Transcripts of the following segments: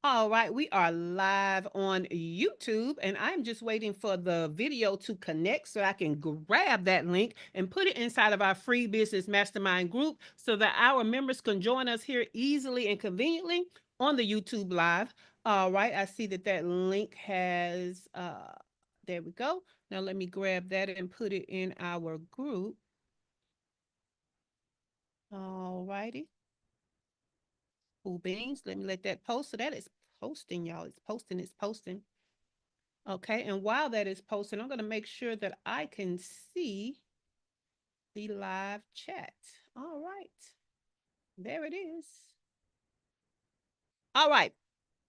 All right, we are live on YouTube, and I'm just waiting for the video to connect so I can grab that link and put it inside of our free business mastermind group so that our members can join us here easily and conveniently on the YouTube live. All right, I see that that link has, there we go. Now let me grab that and put it in our group. All righty. Cool beans. Let me let that post. So that is posting, y'all. It's posting, it's posting. Okay, and while that is posting, I'm going to make sure that I can see the live chat. All right, there it is. All right,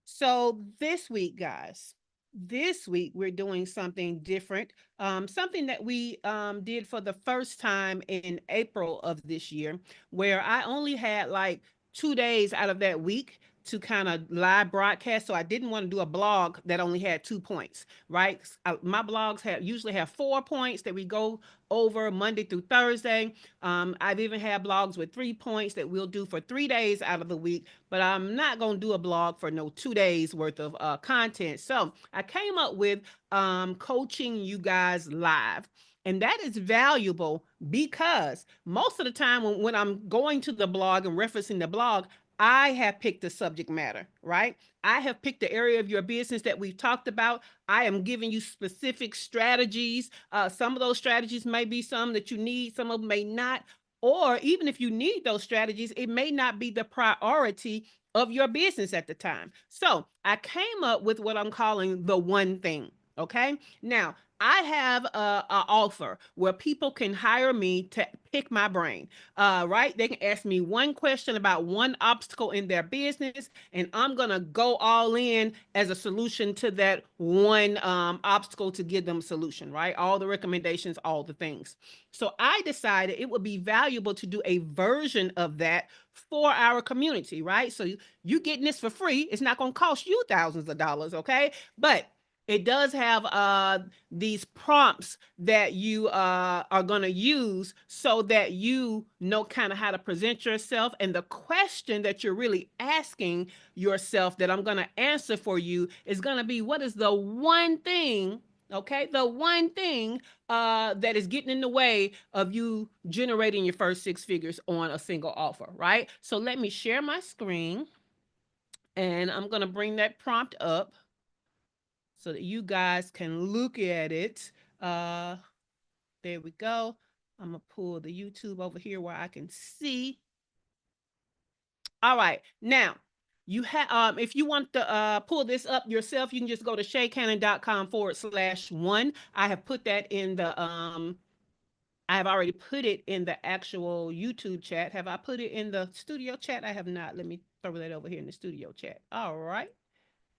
so this week, guys, this week we're doing something different, something that we did for the first time in April of this year, where I only had like 2 days out of that week to kind of live broadcast. So I didn't want to do a blog that only had 2 points, right? My blogs usually have 4 points that we go over Monday through Thursday. I've even had blogs with 3 points that we'll do for 3 days out of the week, but I'm not going to do a blog for no 2 days worth of content. So I came up with coaching you guys live. And that is valuable because most of the time when I'm going to the blog and referencing the blog, I have picked the subject matter, right? I have picked the area of your business that we've talked about. I am giving you specific strategies. Some of those strategies may be some that you need, some of them may not. Or even if you need those strategies, it may not be the priority of your business at the time. So I came up with what I'm calling the one thing. Okay. Now, I have a offer where people can hire me to pick my brain. Right? They can ask me one question about one obstacle in their business, and I'm gonna go all in as a solution to that one obstacle to give them a solution. Right? All the recommendations, all the things. So I decided it would be valuable to do a version of that for our community. Right? So you getting this for free. It's not gonna cost you thousands of dollars. Okay, but it does have these prompts that you are going to use so that you know kind of how to present yourself. And the question that you're really asking yourself that I'm going to answer for you is going to be, what is the one thing, okay, the one thing that is getting in the way of you generating your first 6 figures on a single offer, right? So let me share my screen, and I'm going to bring that prompt up so that you guys can look at it. Uh, there we go. I'm gonna pull the YouTube over here where I can see. All right, now you have if you want to pull this up yourself, you can just go to shaycannon.com/1. I have put that in the I have already put it in the actual YouTube chat. Have I put it in the studio chat? I have not. Let me throw that over here in the studio chat. All right.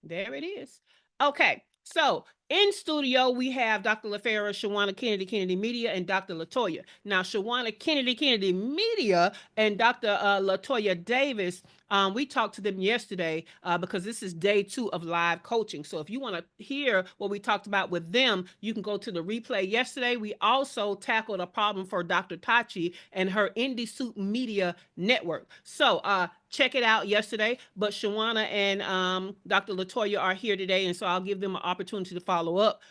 There it is. Okay, so in studio, we have Dr. LaFera, Shawana Kennedy, Kennedy Media, and Dr. Latoya. Now, Shawana Kennedy, Kennedy Media, and Dr. Latoya Davis, we talked to them yesterday because this is day 2 of live coaching. So if you want to hear what we talked about with them, you can go to the replay yesterday. We also tackled a problem for Dr. Tachi and her Indie Soup Media Network. So check it out yesterday. But Shawana and Dr. Latoya are here today, and so I'll give them an opportunity to follow up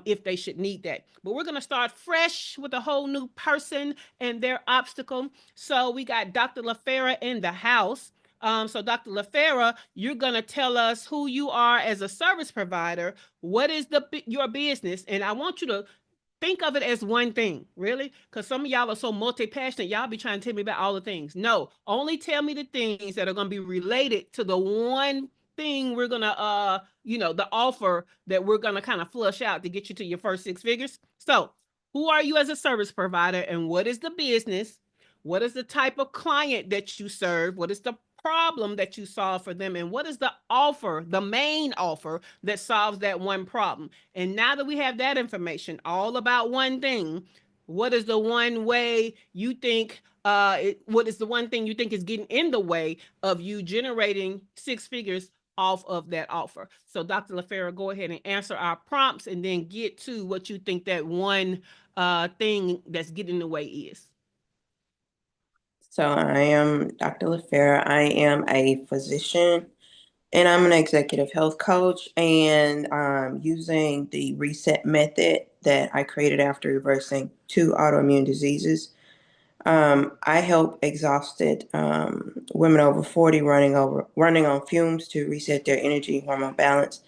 if they should need that. But we're going to start fresh with a whole new person and their obstacle. So we got Dr. LaFera in the house. So Dr. LaFera, you're going to tell us who you are as a service provider. What is your business? And I want you to think of it as one thing, really, because some of y'all are so multi-passionate. Y'all be trying to tell me about all the things. No, only tell me the things that are going to be related to the one thing we're going to, the offer that we're going to kind of flush out to get you to your first 6 figures. So who are you as a service provider, and what is the business? What is the type of client that you serve? What is the problem that you solve for them? And what is the offer, the main offer that solves that one problem? And now that we have that information all about one thing, what is the one way you think, what is the one thing you think is getting in the way of you generating 6 figures off of that offer? So Dr. LaFera, go ahead and answer our prompts and then get to what you think that one thing that's getting in the way is. So I am Dr. LaFera. I am a physician and I'm an executive health coach, and using the reset method that I created after reversing two autoimmune diseases. I help exhausted women over 40 running on fumes to reset their energy, hormone balance,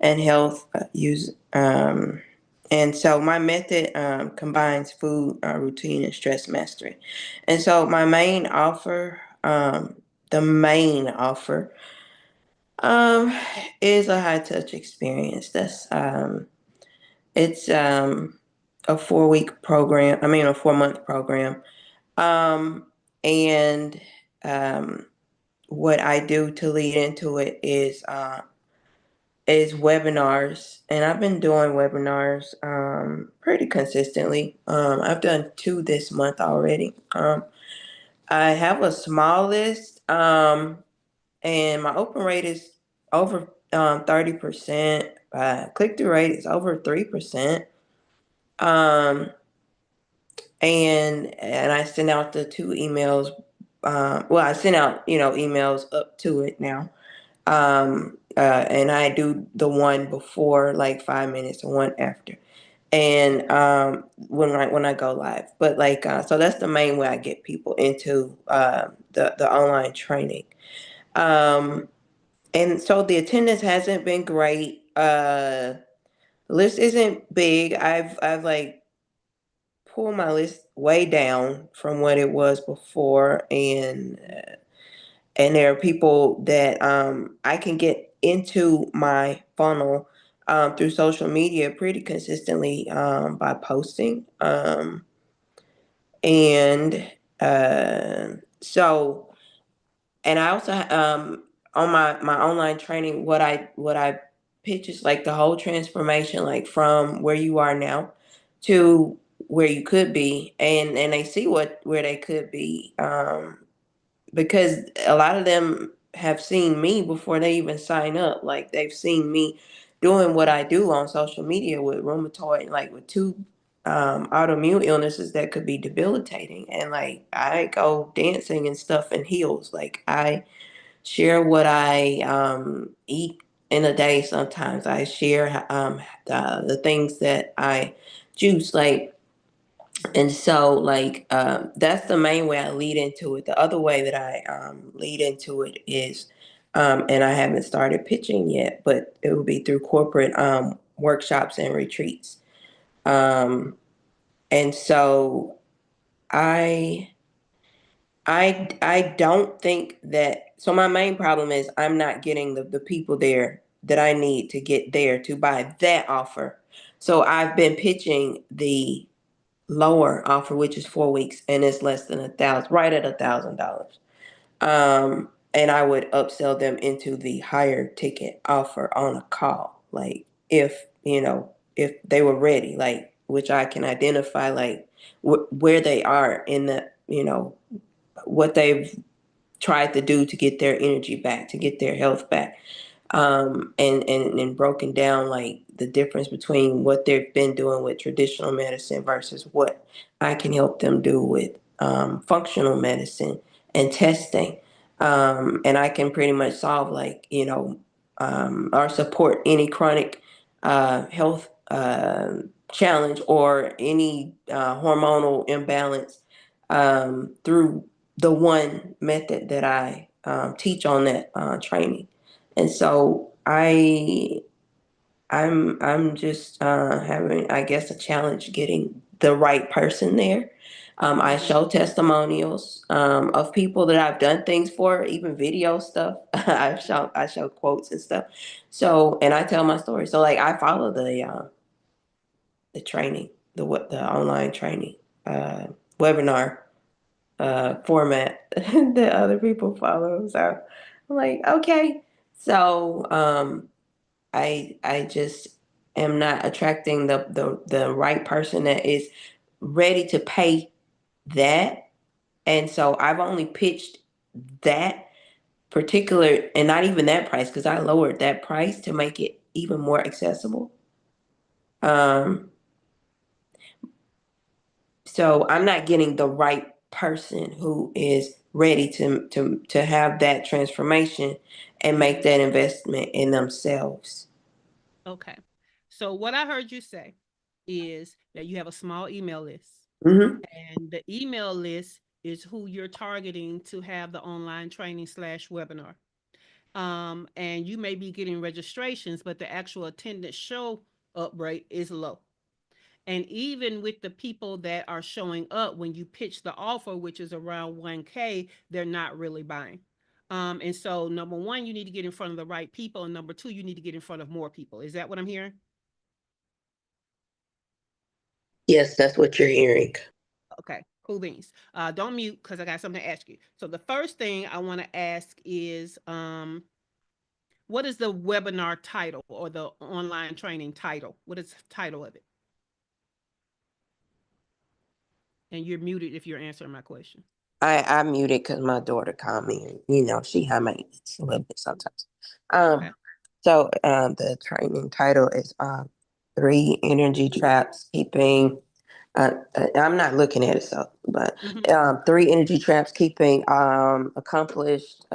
and health use. And so my method combines food routine and stress mastery. And so my main offer, the main offer, um, is a high touch experience. It's a 4 week program. I mean, a 4 month program. Um, and um, what I do to lead into it is webinars, and I've been doing webinars pretty consistently. I've done 2 this month already. I have a small list, and my open rate is over 30%. Click through rate is over 3%. Um, and I send out the 2 emails. Well, I send out emails up to it now. And I do the one before, like 5 minutes, and one after, and when I go live. But like, so that's the main way I get people into the online training. Um, and so the attendance hasn't been great. The list isn't big. I've like pulled my list way down from what it was before, and there are people that I can get into my funnel through social media pretty consistently by posting. And so, and I also on my online training, what I pitch is like the whole transformation, like from where you are now to where you could be, and they see where they could be. Because a lot of them have seen me before they even sign up. Like, they've seen me doing what I do on social media with rheumatoid, like with two autoimmune illnesses that could be debilitating. And like, I go dancing and stuff in heels. Like, I share what I eat in a day. Sometimes I share the things that I juice. Like, and so, like, that's the main way I lead into it. The other way that I lead into it is, and I haven't started pitching yet, but it will be through corporate workshops and retreats. Um, and so I, I don't think that. So my main problem is I'm not getting the people there that I need to get there to buy that offer. So I've been pitching the lower offer, which is 4 weeks, and it's less than 1,000, right at $1,000. And I would upsell them into the higher ticket offer on a call, like if they were ready, like, which I can identify, like where they are in the what they've tried to do to get their energy back, to get their health back, and broken down, like, the difference between what they've been doing with traditional medicine versus what I can help them do with functional medicine and testing. And I can pretty much solve, like, or support any chronic health challenge or any hormonal imbalance through the one method that I teach on that training. And so I'm just having, I guess, a challenge getting the right person there. I show testimonials of people that I've done things for, even video stuff. I show quotes and stuff. So, and I tell my story. So, like, I follow the training, the online training uh, webinar format that other people follow. So I'm like, okay. So I just am not attracting the right person that is ready to pay that. And so I've only pitched that particular, and not even that price, because I lowered that price to make it even more accessible. Um, so I'm not getting the right person who is ready to have that transformation and make that investment in themselves. Okay. So what I heard you say is that you have a small email list, Mm-hmm. and the email list is who you're targeting to have the online training slash webinar. And you may be getting registrations, but the actual attendance show up rate is low. And even with the people that are showing up when you pitch the offer, which is around 1K, they're not really buying. And so, number one, you need to get in front of the right people. And number two, you need to get in front of more people. Is that what I'm hearing? Yes, that's what you're hearing. Okay, cool beans. Don't mute because I got something to ask you. So, the first thing I want to ask is what is the webinar title or the online training title? What is the title of it? And you're muted if you're answering my question. I muted because my daughter called me, and she high maintenance a little bit sometimes. Okay. The training title is three energy traps keeping. I'm not looking at it, but Mm-hmm. three energy traps keeping accomplished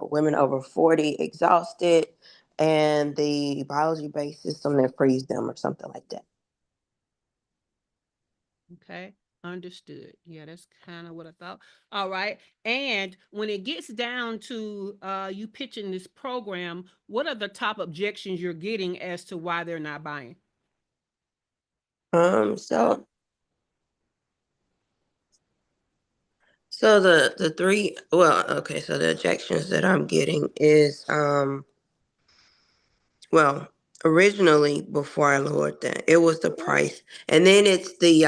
women over 40 exhausted, and the biology based system that frees them, or something like that. Okay. Understood. Yeah, that's kind of what I thought. All right. And when it gets down to you pitching this program, what are the top objections you're getting as to why they're not buying? Um, so the three, well, okay, so the objections that I'm getting is well, originally, before I lowered that, it was the price, and then it's the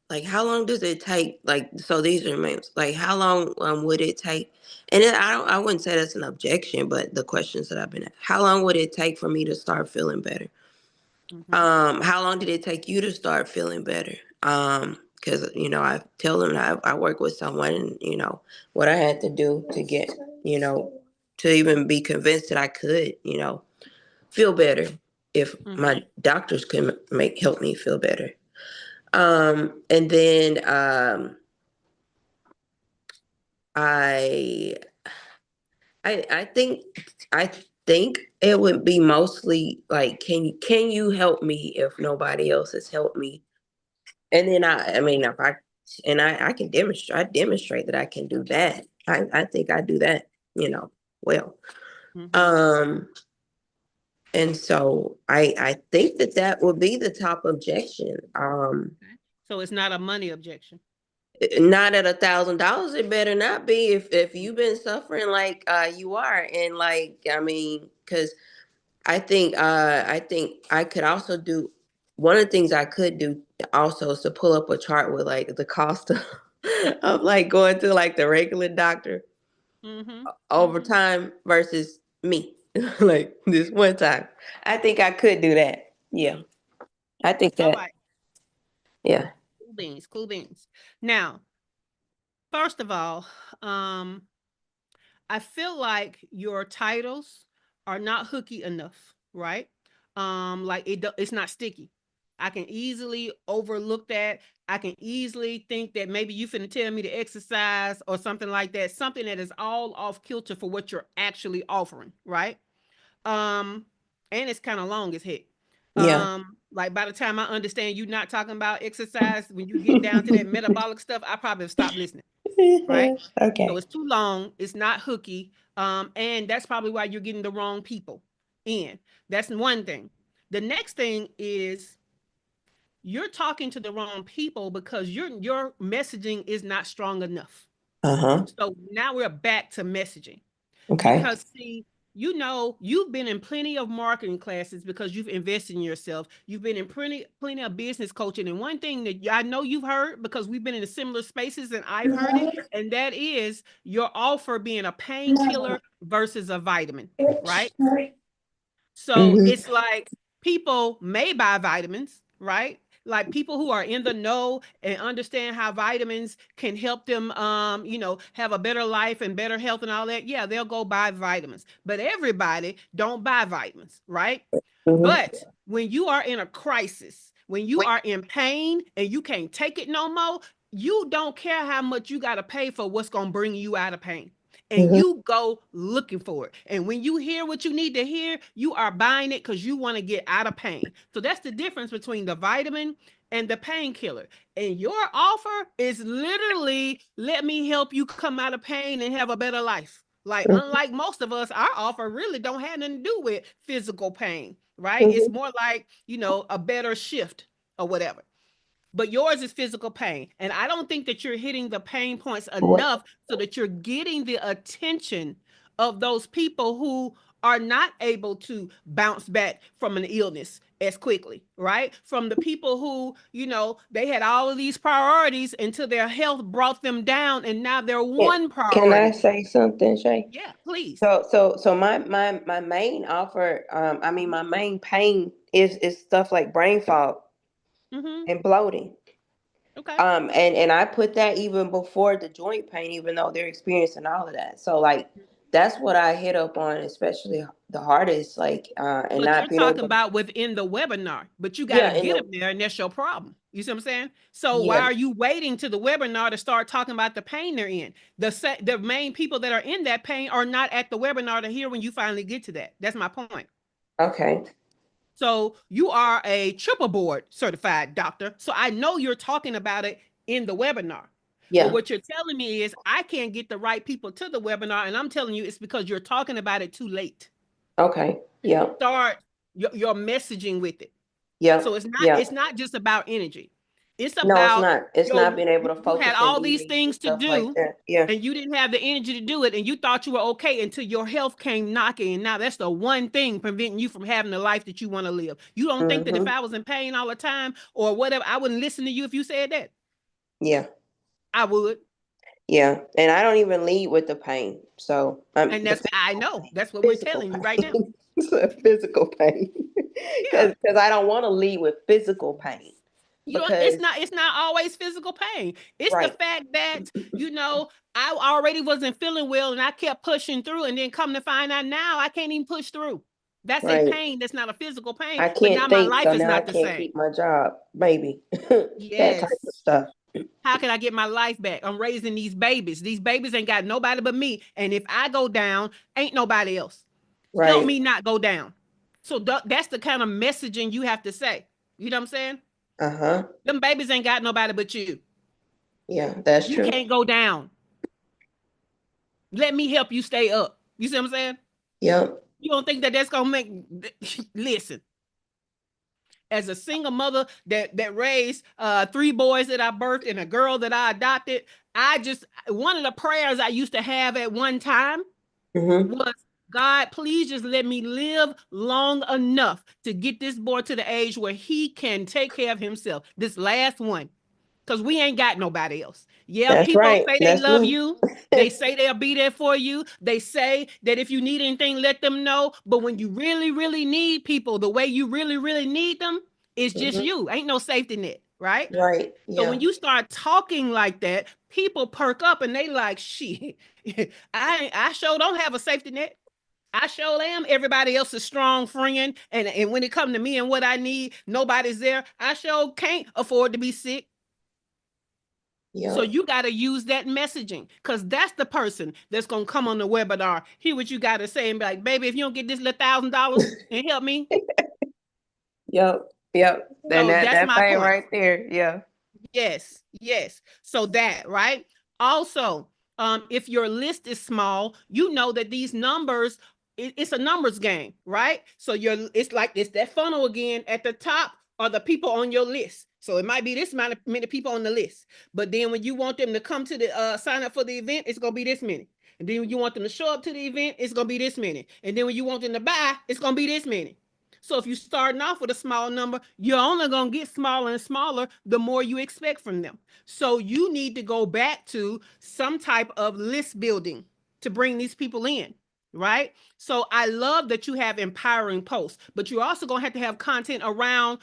like, how long does it take? Like, so these are names. Like, how long would it take? And then I wouldn't say that's an objection, but the questions that I've been at, how long would it take for me to start feeling better? Mm-hmm. How long did it take you to start feeling better? Because I tell them that I work with someone, and what I had to do to get, to even be convinced that I could, feel better, if Mm-hmm. my doctors could help me feel better. And then I I think I think it would be mostly like, can you help me if nobody else has helped me? And then I mean, if I can demonstrate that I can do that. I think I do that, well. Mm-hmm. Um and so I think that would be the top objection. Okay. So it's not a money objection. Not at $1,000. It better not be, if you've been suffering like you are, and like, I mean, because I think I could also do, one of the things I could do also is to pull up a chart with like the cost of like going to like the regular doctor Mm-hmm. over Mm-hmm. time versus me, like this one time. I think I could do that. Yeah, I think All that. right. Yeah. Cool beans. Cool beans. Now, first of all, um, I feel like your titles are not hooky enough, right? Like it's not sticky. I can easily overlook that. I can easily think that maybe you finna tell me to exercise or something like that, something that is all off kilter for what you're actually offering, right? Um, and it's kind of long as heck. Yeah. Like by the time I understand you not talking about exercise, when you get down to that metabolic stuff, I probably have stopped listening, right? So Okay. it's too long. It's not hooky. And that's probably why you're getting the wrong people in. That's one thing. The next thing is you're talking to the wrong people because your messaging is not strong enough. Uh-huh. So now we're back to messaging. Okay. Because see, you've been in plenty of marketing classes because you've invested in yourself. You've been in plenty of business coaching. And one thing that I know you've heard, because we've been in similar spaces and I've heard it, and that is your offer being a painkiller versus a vitamin, right? So Mm-hmm. it's like people may buy vitamins, right? Like people who are in the know and understand how vitamins can help them, have a better life and better health and all that. Yeah, they'll go buy vitamins. But everybody don't buy vitamins, right? Mm-hmm. But when you are in a crisis, when you are in pain and you can't take it no more, you don't care how much you got to pay for what's going to bring you out of pain. And Mhm. you go looking for it. And when you hear what you need to hear, you are buying it because you want to get out of pain. So that's the difference between the vitamin and the painkiller. And your offer is literally, let me help you come out of pain and have a better life. Like, Mhm. unlike most of us, our offer really don't have nothing to do with physical pain, right? It's Mhm. more like, a better shift or whatever, but yours is physical pain. And I don't think that you're hitting the pain points What? enough so that you're getting the attention of those people who are not able to bounce back from an illness as quickly, right? From the people who, they had all of these priorities until their health brought them down and now they're Can, one can I priority. say something, Shay? Yeah, please. So my main offer, I mean my main pain is stuff like brain fog Mm-hmm. and bloating. Okay. And I put that even before the joint pain, even though they're experiencing all of that. So like that's what I hit up on, especially the hardest, like and But you're not being talking able. about within the webinar, but you got to Yeah, in get the them there, and that's your problem. You see what I'm saying? So why yeah. are you waiting to the webinar to start talking about the pain they're in? The main people that are in that pain are not at the webinar to hear when you finally get to that. That's my point. Okay. So you are a triple board certified doctor. So I know you're talking about it in the webinar. But Yeah. what you're telling me is I can't get the right people to the webinar, and I'm telling you it's because you're talking about it too late. Okay. Yep. Start your messaging with it. So Yep. it's not Yep. it's not just about energy. It's No, it's about not. It's yo not being able to you had focus and all eat these and things to stuff like do that. Yeah. and you didn't have the energy to do it and you thought you were okay until your health came knocking, and now that's the one thing preventing you from having the life that you want to live. You don't think that if Mm-hmm. I was in pain all the time or whatever, I wouldn't listen to you if you said that? Yeah. I would. Yeah. And I don't even lead with the pain. So And the I know. That's what we're physical telling you right now. pain. Physical pain. Yeah. Because I don't want to lead with physical pain. You know, it's Because not it's not always physical pain. It's the right. fact that, I already wasn't feeling well and I kept pushing through, and then come to find out now I can't even push through. That's a Right. pain. That's not a physical pain, I but now can't my think, life so is now I not the can't same. keep my job. Maybe. That type of Yes. stuff. How can I get my life back? I'm raising these babies. These babies ain't got nobody but me. And if I go down, ain't nobody else. Help Right. me not go down. So that's the kind of messaging you have to say. You know what I'm saying? Uh-huh. Them babies ain't got nobody but you. Yeah, that's You true. can't go down. Let me help you stay up. You see what I'm saying? Yep. You don't think that that's gonna make? Listen, as a single mother that raised three boys that I birthed and a girl that I adopted, I just one of the prayers I used to have at one time Mm-hmm. was, God, please just let me live long enough to get this boy to the age where he can take care of himself. This last one, because we ain't got nobody else. Yeah, That's people right. say they That's love me. you. They say they'll be there for you. They say that if you need anything, let them know. But when you really, really need people, the way you really, really need them is just Hmm. you. Ain't no safety net, right? Right. So Yeah. when you start talking like that, people perk up and they like, shit, I sure don't have a safety net. I sure am everybody else's strong friend. And when it comes to me and what I need, nobody's there. I sure can't afford to be sick. So Yep. you got to use that messaging, because that's the person that's going to come on the webinar, hear what you got to say, and be like, baby, if you don't get this little $1,000 and help me. Yep. Yep. Then So that that's that my pain point. right there. Yeah. Yes, yes. So that, right? Also, if your list is small, you know that these numbers, it's a numbers game, right? So it's like it's that funnel again. At the top are the people on your list. So it might be this amount of many people on the list. But then when you want them to come to the sign up for the event, it's gonna be this many. And then when you want them to show up to the event, it's gonna be this many. And then when you want them to buy, it's gonna be this many. So if you're starting off with a small number, you're only going to get smaller and smaller the more you expect from them. So you need to go back to some type of list building to bring these people in, right? So I love that you have empowering posts, but you're also going to have content around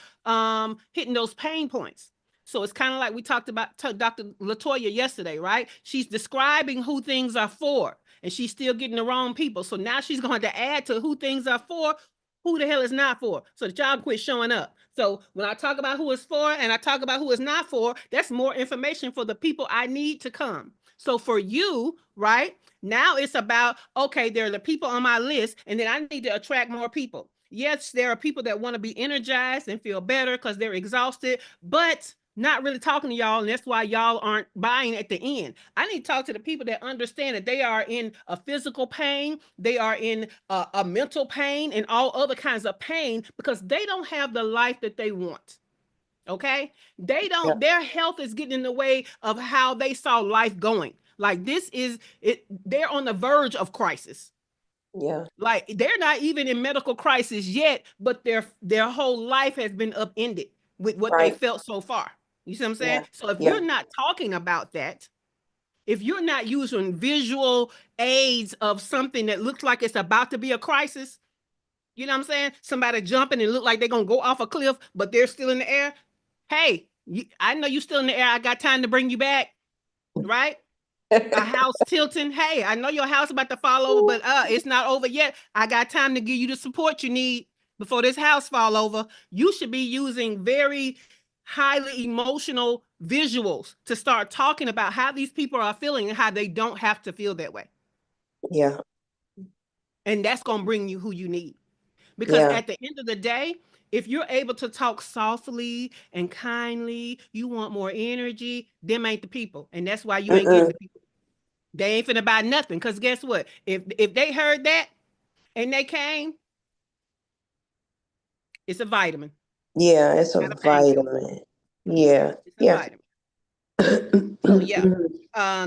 hitting those pain points. So it's kind of like we talked about Dr. Latoya yesterday, right? She's describing who things are for, and she's still getting the wrong people. So now she's going to add to who things are for, who the hell is not for, so that y'all can quit showing up. So when I talk about who it's for and I talk about who it's not for, that's more information for the people I need to come. So for you, right now, it's about, okay, there are the people on my list, and then I need to attract more people. Yes, there are people that want to be energized and feel better because they're exhausted, but not really talking to y'all, and that's why y'all aren't buying at the end. I need to talk to the people that understand that they are in a physical pain, they are in a mental pain, and all other kinds of pain because they don't have the life that they want. Okay, they Yeah. don't. Their health is getting in the way of how they saw life going. Like this is it. They're on the verge of crisis. Yeah. Like they're not even in medical crisis yet, but their whole life has been upended with what they Right. felt so far. You see what I'm saying? Yeah. So if Yeah. you're not talking about that, if you're not using visual aids of something that looks like it's about to be a crisis, you know what I'm saying? Somebody jumping and look like they're gonna go off a cliff, but they're still in the air. Hey, I know you're still in the air. I got time to bring you back, right? A house tilting. Hey, I know your house about to fall over, but it's not over yet. I got time to give you the support you need before this house fall over. You should be using very highly emotional visuals to start talking about how these people are feeling and how they don't have to feel that way. Yeah. And that's going to bring you who you need. Because Yeah. at the end of the day, if you're able to talk softly and kindly, you want more energy, them ain't the people. And that's why you ain't getting Mm-mm. the people. They ain't finna buy nothing. Because guess what? If they heard that and they came, it's a vitamin, Yeah. It's a not a painkiller. vitamin. Yeah. It's a Yeah. vitamin. So yeah,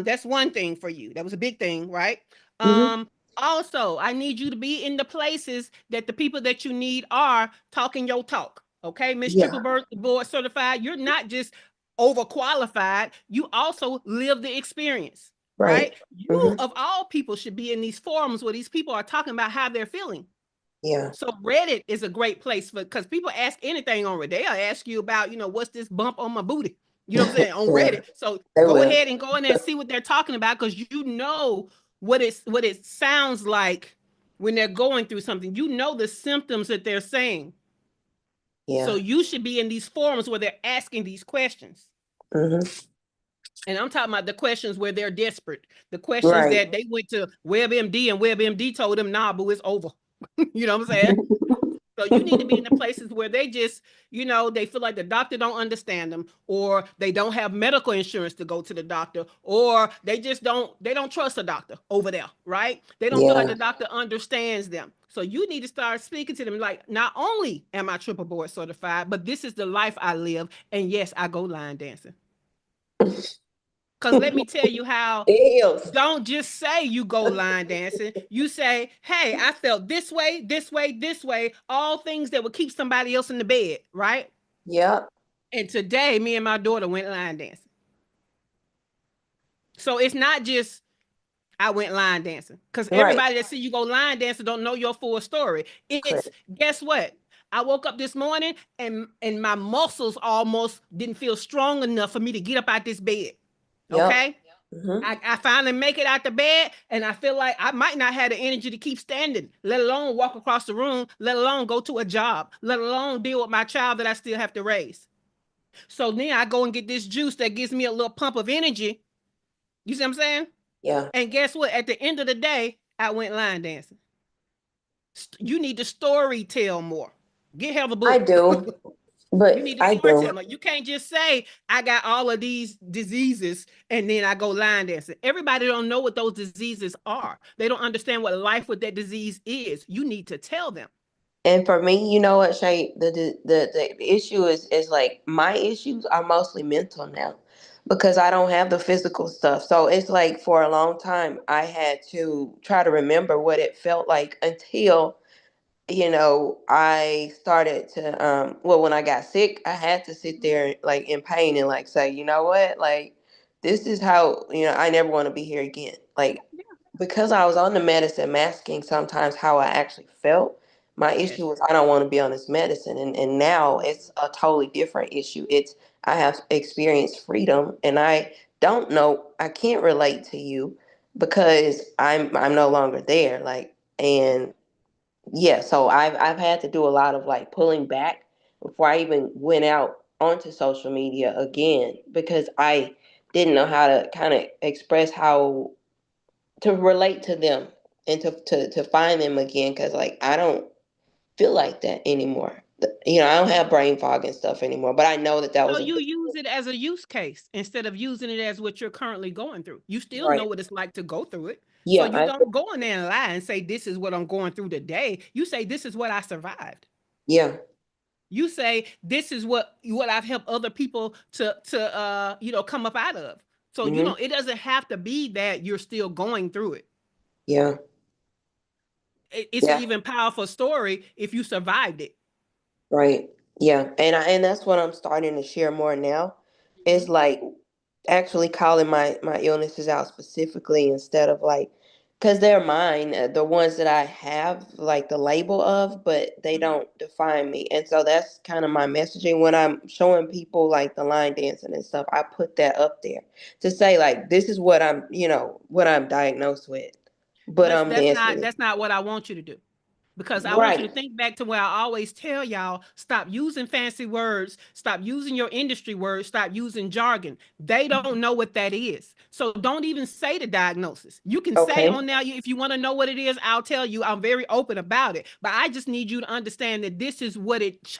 that's one thing for you. That was a big thing, right? Hmm. Also, I need you to be in the places that the people that you need are talking your talk. Okay, Miss Triple Yeah. Board certified. You're not just overqualified. You also live the experience, Right. right? You Hmm. of all people should be in these forums where these people are talking about how they're feeling. Yeah. So Reddit is a great place for because people ask anything on Reddit. They'll ask you about, what's this bump on my booty? You know what I'm saying? On Yeah. Reddit. So They go will. ahead and go in there and see what they're talking about because you know what it sounds like when they're going through something. You know the symptoms that they're saying. So Yeah. you should be in these forums where they're asking these questions. Hmm. And I'm talking about the questions where they're desperate. The questions Right. that they went to WebMD and WebMD told them, nah, boo, it's over. You know what I'm saying? So you need to be in the places where they just, they feel like the doctor don't understand them, or they don't have medical insurance to go to the doctor, or they don't trust a doctor over there, right? They don't feel like Yeah. the doctor understands them. So you need to start speaking to them like, not only am I triple board certified, but this is the life I live, and yes, I go line dancing. Because let me tell you how. It heals. Don't just say you go line dancing. You say, hey, I felt this way, this way, this way, all things that would keep somebody else in the bed, right? Yep. And today, me and my daughter went line dancing. So it's not just I went line dancing. Because Right. everybody that see you go line dancing don't know your full story. It's, Correct. guess what? I woke up this morning and my muscles almost didn't feel strong enough for me to get up out this bed. Yep. Okay? Hmm. I finally make it out the bed and I feel like I might not have the energy to keep standing, let alone walk across the room, let alone go to a job, let alone deal with my child that I still have to raise. So then I go and get this juice that gives me a little pump of energy. You see what I'm saying? Yeah. And guess what? At the end of the day, I went line dancing. You need to story tell more. Get hell of a I book. do, You but need to I story do. tell. You can't just say I got all of these diseases and then I go line dancing. Everybody don't know what those diseases are. They don't understand what life with that disease is. You need to tell them. And for me, you know what, Shay, the issue is like my issues are mostly mental now because I don't have the physical stuff. So it's like for a long time I had to try to remember what it felt like until I started to well, when I got sick, I had to sit there like in pain and like say, you know what, like this is how, I never want to be here again. Like because I was on the medicine masking sometimes how I actually felt. My Yes. issue was I don't want to be on this medicine, and now it's a totally different issue. It's I have experienced freedom, and I don't know, I can't relate to you because I'm no longer there, like, and Yeah, so I've had to do a lot of like pulling back before I even went out onto social media again, because I didn't know how to kind of express how to relate to them and to find them again, because like I don't feel like that anymore. I don't have brain fog and stuff anymore, but I know that So was a you big use it as a use case instead of using it as what you're currently going through. You still know right. what it's like to go through it. So Yeah, you don't go in there and lie and say, this is what I'm going through today. You say, this is what I survived. yeah. You say, this is what I've helped other people to come up out of. So Hmm. it doesn't have to be that you're still going through it. Yeah. It's an Yeah. even powerful story if you survived it. Right. Yeah. And that's what I'm starting to share more now. Mhm. Is like actually calling my illnesses out specifically, instead of like, because they're mine, the ones that I have like the label of, but they Mhm. don't define me. And so that's kind of my messaging when I'm showing people like the line dancing and stuff. I put that up there to say like, this is what what I'm diagnosed with, but But I'm dancing. that's not what I want you to do. Because I want you Right. to think back to where I always tell y'all, stop using fancy words, stop using your industry words, stop using jargon. They don't know what that is. So don't even say the diagnosis. You can say Okay. on now, if you want to know what it is, I'll tell you. I'm very open about it. But I just need you to understand that this is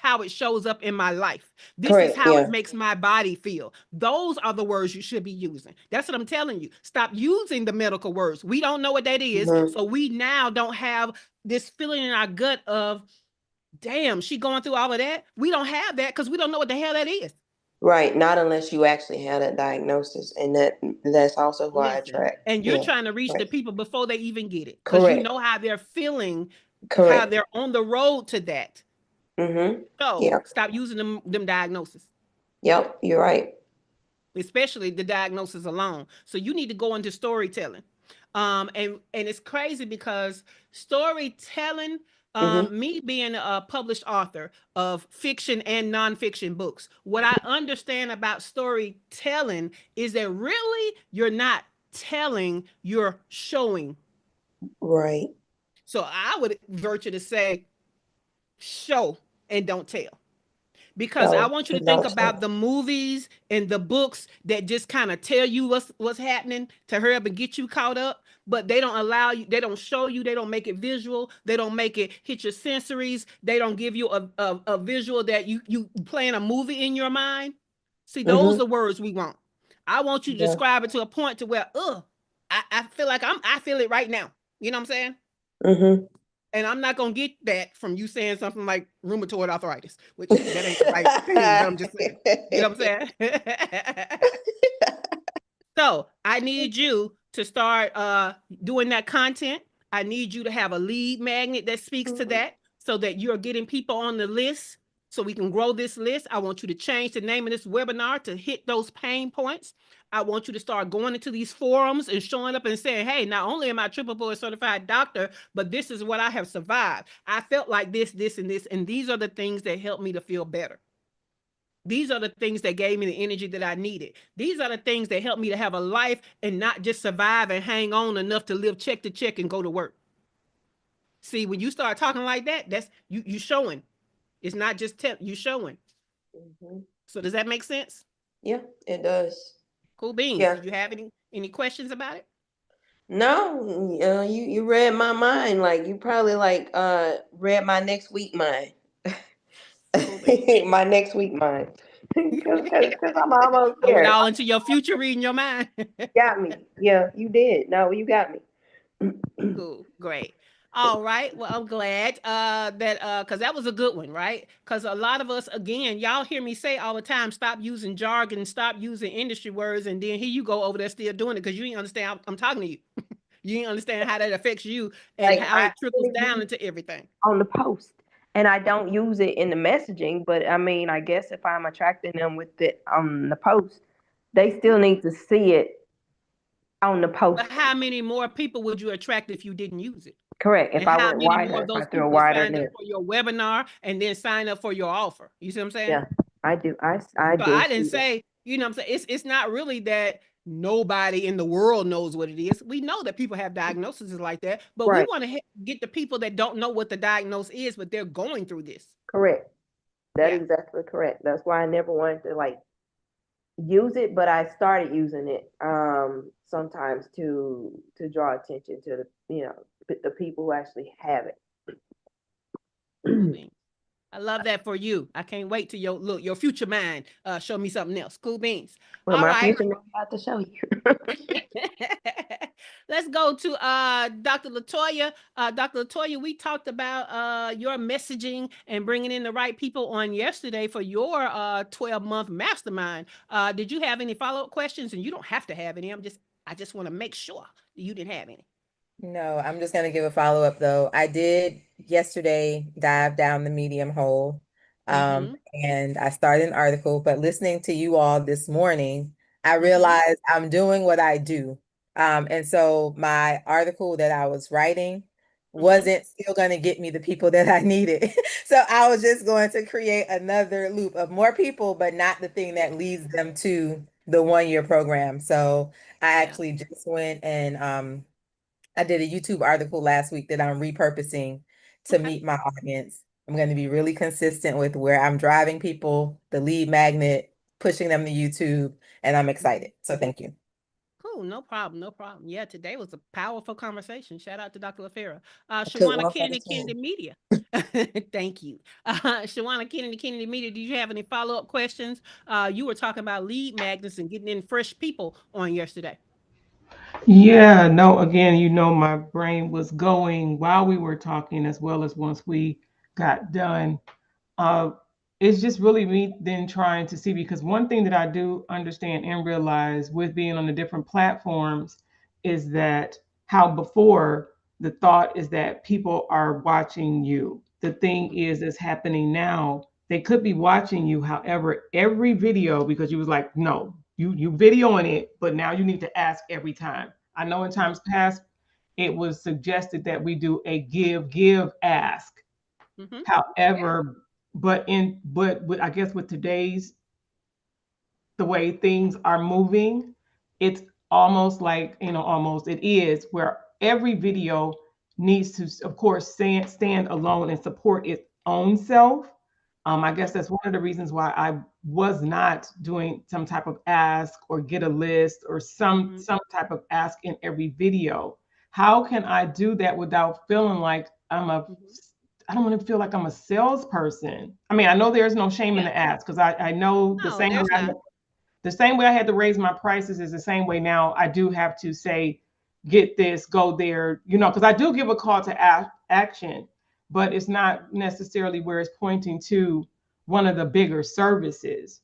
how it shows up in my life. This is Correct. how it Yeah. makes my body feel. Those are the words you should be using. That's what I'm telling you. Stop using the medical words. We don't know what that is. Hmm. So we now don't have this feeling in our gut of, damn, she going through all of that. We don't have that because we don't know what the hell that is. Right, not unless you actually had a diagnosis, and that's also who I Listen, attract. and you're Yeah, trying to reach the right. people before they even get it because you Correct. know how they're feeling, how Correct. they're on the road to that. Mm-hmm. So Yep. stop using them diagnoses, Yep. You're right. especially the diagnosis alone. So you need to go into storytelling. And it's crazy because storytelling, Mm-hmm. me being a published author of fiction and nonfiction books, what I understand about storytelling is that really you're not telling, you're showing. Right. So I would venture to say show and don't tell, because I So want you to and think don't about tell. the movies and the books that just kind of tell you what's happening to hurry up and get you caught up, but they don't allow you, they don't show you, they don't make it visual, they don't make it hit your sensories, they don't give you a visual that you playing a movie in your mind. See, those Mm-hmm. are words we want. I want you to Yeah. describe it to a point to where, I feel like I feel it right now. You know what I'm saying? Mm-hmm. And I'm not gonna get that from you saying something like rheumatoid arthritis, which that ain't the right thing, but I'm just saying. You know what I'm saying? So I need you to start doing that content. I need you to have a lead magnet that speaks to that so that you're getting people on the list so we can grow this list. I want you to change the name of this webinar to hit those pain points. I want you to start going into these forums and showing up and saying, hey, not only am I triple board certified doctor, but this is what I have survived. I felt like this, and this, and these are the things that helped me to feel better. These are the things that gave me the energy that I needed. These are the things that helped me to have a life and not just survive and hang on enough to live check to check and go to work. See, when you start talking like that, that's you showing. It's not just you showing. Mm-hmm. So does that make sense? Yeah, it does. Cool beans. Yeah. Did you have any questions about it? No, you read my mind. Like you probably like read my next week mind. Cool beans. My next week mind. Cause I'm almost I went there. all into your future reading your mind. Got me. Yeah, you did. No, you got me. Cool, great. All right. Well, I'm glad that because that was a good one, right? Because a lot of us, again, y'all hear me say all the time, stop using jargon, stop using industry words, and then here you go over there still doing it because you didn't understand. I'm talking to you. You didn't understand how that affects you and Like how I it trickles only down use into everything. on the post, and I don't use it in the messaging. But I mean, I guess if I'm attracting them with it on the post, they still need to see it on the But post. how many more people would you attract if you didn't use it? Correct. If And I how went many more wider, of if I those threw a people wider signed up net. for your webinar and then sign up for your offer? You see what I'm saying? Yeah, I do. I So do I didn't see that. say, you know what I'm saying? It's not really that Nobody in the world knows what it is. We know that people have diagnoses like that, but we Right. want to get the people that don't know what the diagnosis is, but they're going through this. Correct. That Yeah. is exactly correct. That's why I never wanted to like use it, but I started using it sometimes to draw attention to the people who actually have Cool it. beans. I love that for you. I can't wait till your future mind show me something else. Cool beans. Well, All my right. future may have to show you. Let's go to Dr. Latoya. Dr. Latoya, we talked about your messaging and bringing in the right people on yesterday for your 12-month mastermind. Did you have any follow-up questions? And you don't have to have any. I just want to make sure that you didn't have any. No, I'm just going to give a follow-up though. I did yesterday dive down the medium hole. Mm-hmm. And I started an article, but listening to you all this morning, I Mm-hmm. realized I'm doing what I do. And so my article that I was writing Mm-hmm. wasn't still going to get me the people that I needed. So I was just going to create another loop of more people, but not the thing that leads them to the 1-year program. So I Yeah. actually just went and I did a YouTube article last week that I'm repurposing to Okay. meet my audience. I'm going to be really consistent with where I'm driving people, the lead magnet, pushing them to YouTube, and I'm excited. So thank you. Cool, no problem, no problem. Yeah, today was a powerful conversation. Shout out to Dr. LaFera. I took Shawana one for the Kennedy, Kennedy team. Media. Thank you. Shawana Kennedy, Kennedy Media, do you have any follow-up questions? You were talking about lead magnets and getting in fresh people on yesterday. Yeah, no, again, my brain was going while we were talking as well as once we got done. Uh, it's just really me then trying to see, because one thing that I do understand and realize with being on the different platforms is that how before the thought is that people are watching you. The thing is happening now. They could be watching you. However, every video, because you was like, no, you videoing it, but now you need to ask every time. I know in times past it was suggested that we do a give, ask. Mm-hmm. However, but I guess with today's the way things are moving, it's almost like, almost it is where every video needs to, of course, stand alone and support its own self. I Mm-hmm. guess that's one of the reasons why I was not doing some type of ask or get a list or some Mm-hmm. some type of ask in every video. How can I do that without feeling like Mm-hmm. I don't want to feel like I'm a salesperson. I mean, I know there's no shame in Yeah. the ask, because I know No, there's not. the same way I had to raise my prices is the same way now I do have to say, get this, go there, because I do give a call to action, but it's not necessarily where it's pointing to one of the bigger services.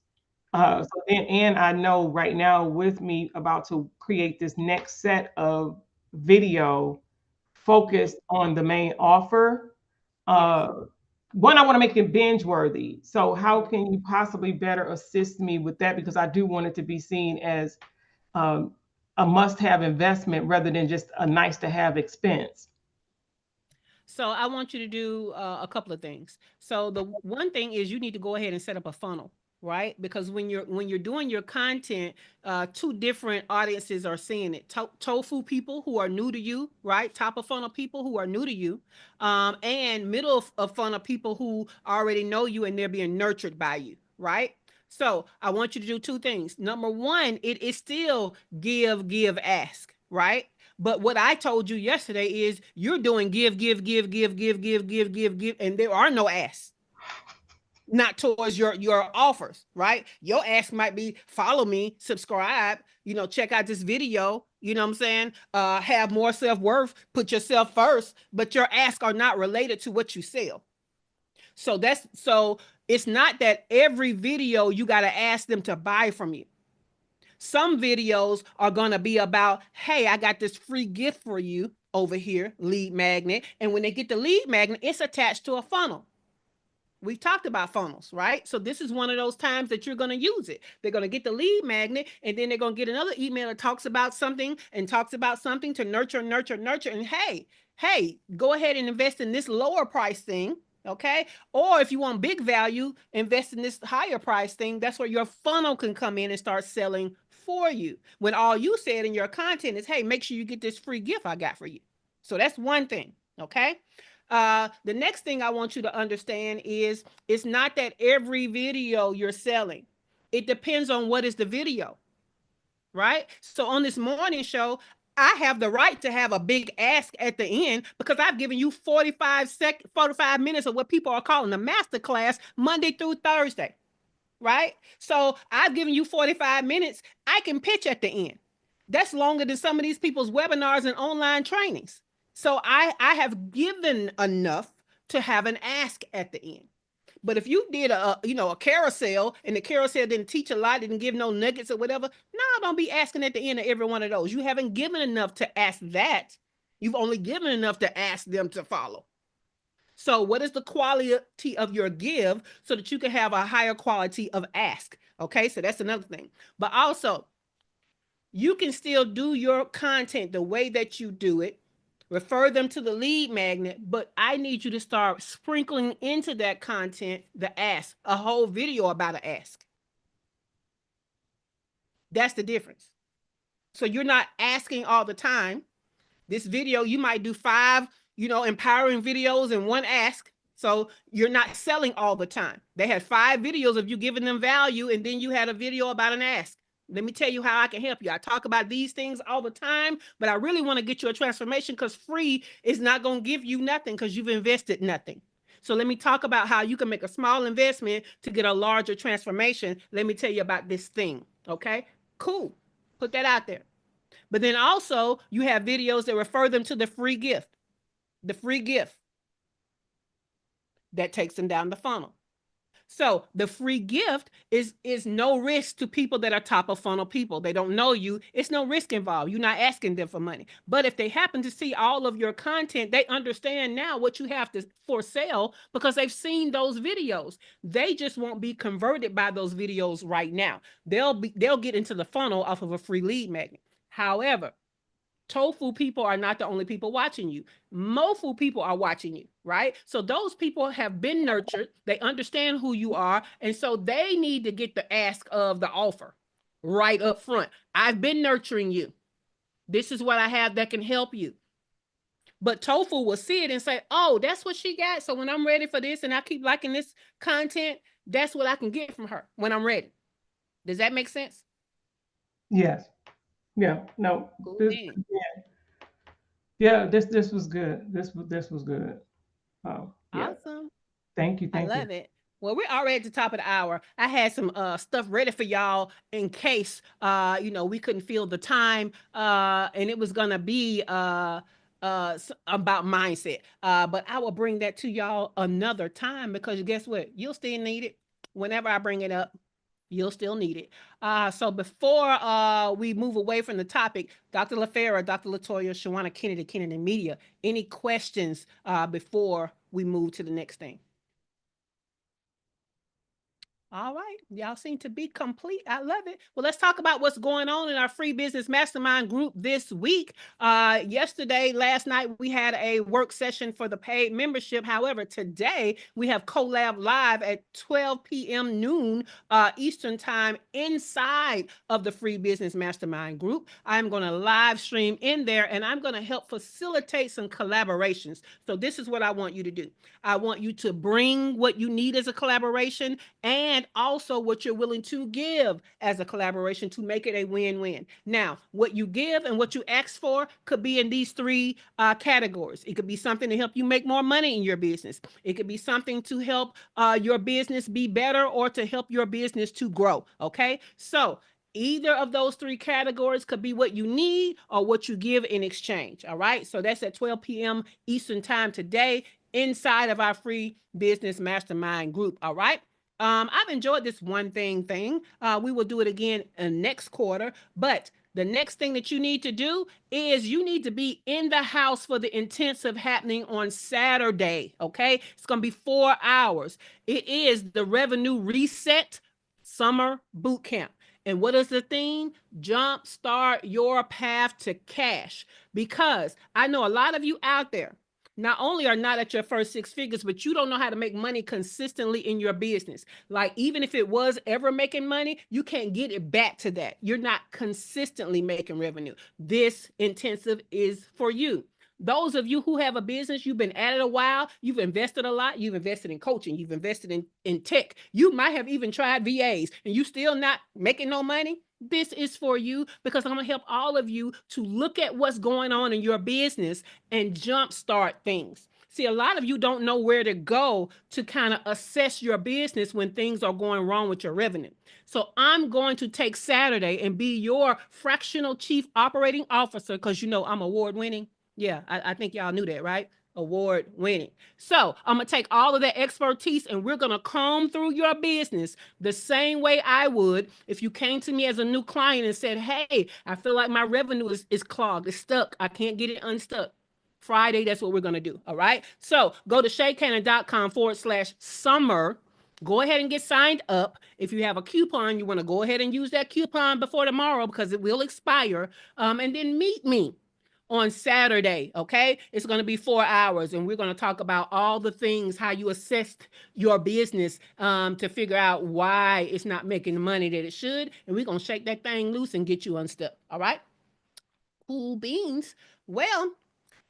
Mm-hmm. And I know right now with me about to create this next set of video Mm-hmm. focused on the main offer. Yes. Uh, One, I want to make it binge worthy. So, how Mm-hmm. can you possibly better assist me with that? Because I do want it to be seen as um, a must have investment rather than just a nice to have expense. So I want you to do a couple of things. So the one thing is you need to go ahead and set up a funnel, right? Because when you're doing your content, two different audiences are seeing it. Tofu people who are new to you, right? Top of funnel people who are new to you, and middle of funnel people who already know you and they're being nurtured by you, right? So I want you to do two things. Number one, it is still give, ask, right? But what I told you yesterday is you're doing give, and there are no asks. Not towards your offers, right? Your ask might be follow me, subscribe, check out this video, you know what I'm saying? Have more self-worth, put yourself first, but your asks are not related to what you sell. So it's not that every video you got to ask them to buy from you. Some videos are going to be about, hey, I got this free gift for you over here, lead magnet. And when they get the lead magnet, it's attached to a funnel. We've talked about funnels, right? So this is one of those times that you're going to use it. They're going to get the lead magnet, and then they're going to get another email that talks about something to nurture. And hey, go ahead and invest in this lower price thing. Okay. Or if you want big value, invest in this higher price thing. That's where your funnel can come in and start selling for you when all you said in your content is, hey, make sure you get this free gift I got for you. So that's one thing. Okay. The next thing I want you to understand is it's not that every video you're selling. It depends on what is the video, right? So on this morning show, I have the right to have a big ask at the end because I've given you 45 minutes of what people are calling a master class Monday through Thursday, right? So I've given you 45 minutes. I can pitch at the end. That's longer than some of these people's webinars and online trainings. So I have given enough to have an ask at the end. But if you did a carousel and the carousel didn't teach a lot, didn't give no nuggets or whatever, no, don't be asking at the end of every one of those. You haven't given enough to ask that. You've only given enough to ask them to follow. So what is the quality of your give so that you can have a higher quality of ask? Okay, so that's another thing. But also, you can still do your content the way that you do it, refer them to the lead magnet, but I need you to start sprinkling into that content the ask, a whole video about an ask. That's the difference. So you're not asking all the time. This video, you might do 5, empowering videos and 1 ask. So you're not selling all the time. They had 5 videos of you giving them value, and then you had a video about an ask. Let me tell you how I can help you. I talk about these things all the time, but I really want to get you a transformation because free is not going to give you nothing because you've invested nothing. So let me talk about how you can make a small investment to get a larger transformation. Let me tell you about this thing. Okay, cool. Put that out there. But then also you have videos that refer them to the free gift. The free gift that takes them down the funnel. So the free gift is no risk to people that are top of funnel people. They don't know you. It's no risk involved. You're not asking them for money. But if they happen to see all of your content, they understand now what you have to for sale because they've seen those videos. They just won't be converted by those videos right now. They'll get into the funnel off of a free lead magnet. However, tofu people are not the only people watching you. Mofu people are watching you, right? So those people have been nurtured. They understand who you are. And so they need to get the ask of the offer right up front. I've been nurturing you. This is what I have that can help you. But tofu will see it and say, oh, that's what she got. So when I'm ready for this and I keep liking this content, that's what I can get from her when I'm ready. Does that make sense? Yes. Yeah. No. Cool. This was good. This was good. Oh, yeah. Awesome. Thank you. I love it. Well, we're already at the top of the hour. I had some stuff ready for y'all in case we couldn't fill the time, and it was gonna be about mindset. But I will bring that to y'all another time because guess what? You'll still need it whenever I bring it up. You'll still need it. So before we move away from the topic, Dr. LaFera, Dr. Latoya, Shawana Kennedy, Kennedy Media, any questions before we move to the next thing? All right. Y'all seem to be complete. I love it. Well, let's talk about what's going on in our free business mastermind group this week. Last night, we had a work session for the paid membership. However, today we have collab live at 12 p.m. noon Eastern time inside of the free business mastermind group. I'm going to live stream in there and I'm going to help facilitate some collaborations. So this is what I want you to do. I want you to bring what you need as a collaboration and also what you're willing to give as a collaboration to make it a win-win. Now, what you give and what you ask for could be in these 3 categories. It could be something to help you make more money in your business. It could be something to help your business be better or to help your business to grow, okay? So either of those 3 categories could be what you need or what you give in exchange, all right? So that's at 12 p.m. Eastern time today inside of our free business mastermind group, all right? I've enjoyed this one thing. We will do it again next quarter, but the next thing that you need to do is you need to be in the house for the intensive happening on Saturday, okay? It's going to be 4 hours. It is the Revenue Reset Summer Boot Camp. And what is the theme? Jumpstart your path to cash. Because I know a lot of you out there not only are not at your first six figures, but you don't know how to make money consistently in your business. Like, even if it was ever making money, you can't get it back to that. You're not consistently making revenue. This intensive is for you. Those of you who have a business, you've been at it a while, you've invested a lot, you've invested in coaching, you've invested in tech, you might have even tried VAs and you still not making no money. This is for you, because I'm going to help all of you to look at what's going on in your business and jumpstart things. See, a lot of you don't know where to go to kind of assess your business when things are going wrong with your revenue. So I'm going to take Saturday and be your fractional chief operating officer, because you know I'm award winning. Yeah, I think y'all knew that, right? Award winning. So I'm going to take all of that expertise and we're going to comb through your business the same way I would if you came to me as a new client and said, hey, I feel like my revenue is clogged, it's stuck, I can't get it unstuck. Friday, that's what we're going to do. All right. So go to shaycannon.com/summer. Go ahead and get signed up. If you have a coupon, you want to go ahead and use that coupon before tomorrow because it will expire. And then meet me on Saturday, okay? It's going to be 4 hours, and we're going to talk about all the things, how you assess your business to figure out why it's not making the money that it should, and we're going to shake that thing loose and get you unstuck, all right? Cool beans. Well,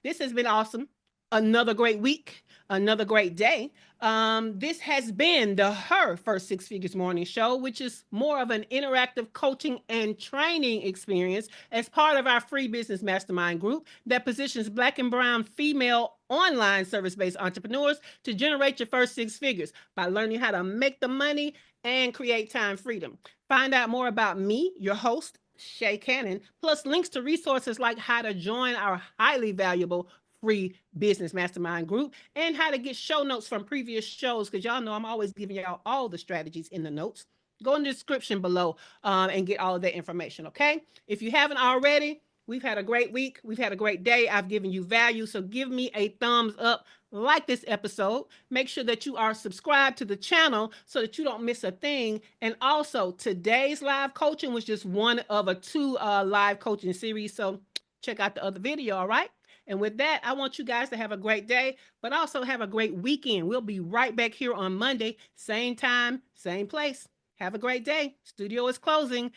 this has been awesome. Another great week, another great day. This has been the Her First Six Figures Morning Show, which is more of an interactive coaching and training experience as part of our free business mastermind group that positions Black and brown female online service-based entrepreneurs to generate your first six figures by learning how to make the money and create time freedom. Find out more about me, your host, Shay Cannon, plus links to resources like how to join our highly valuable free business mastermind group and how to get show notes from previous shows, because y'all know I'm always giving y'all all the strategies in the notes. Go in the description below and get all of that information, okay? If you haven't already, we've had a great week. We've had a great day. I've given you value, so give me a thumbs up, like this episode. Make sure that you are subscribed to the channel so that you don't miss a thing. And also, today's live coaching was just one of a two live coaching series, so check out the other video, all right? And with that, I want you guys to have a great day, but also have a great weekend. We'll be right back here on Monday, same time, same place. Have a great day. Studio is closing.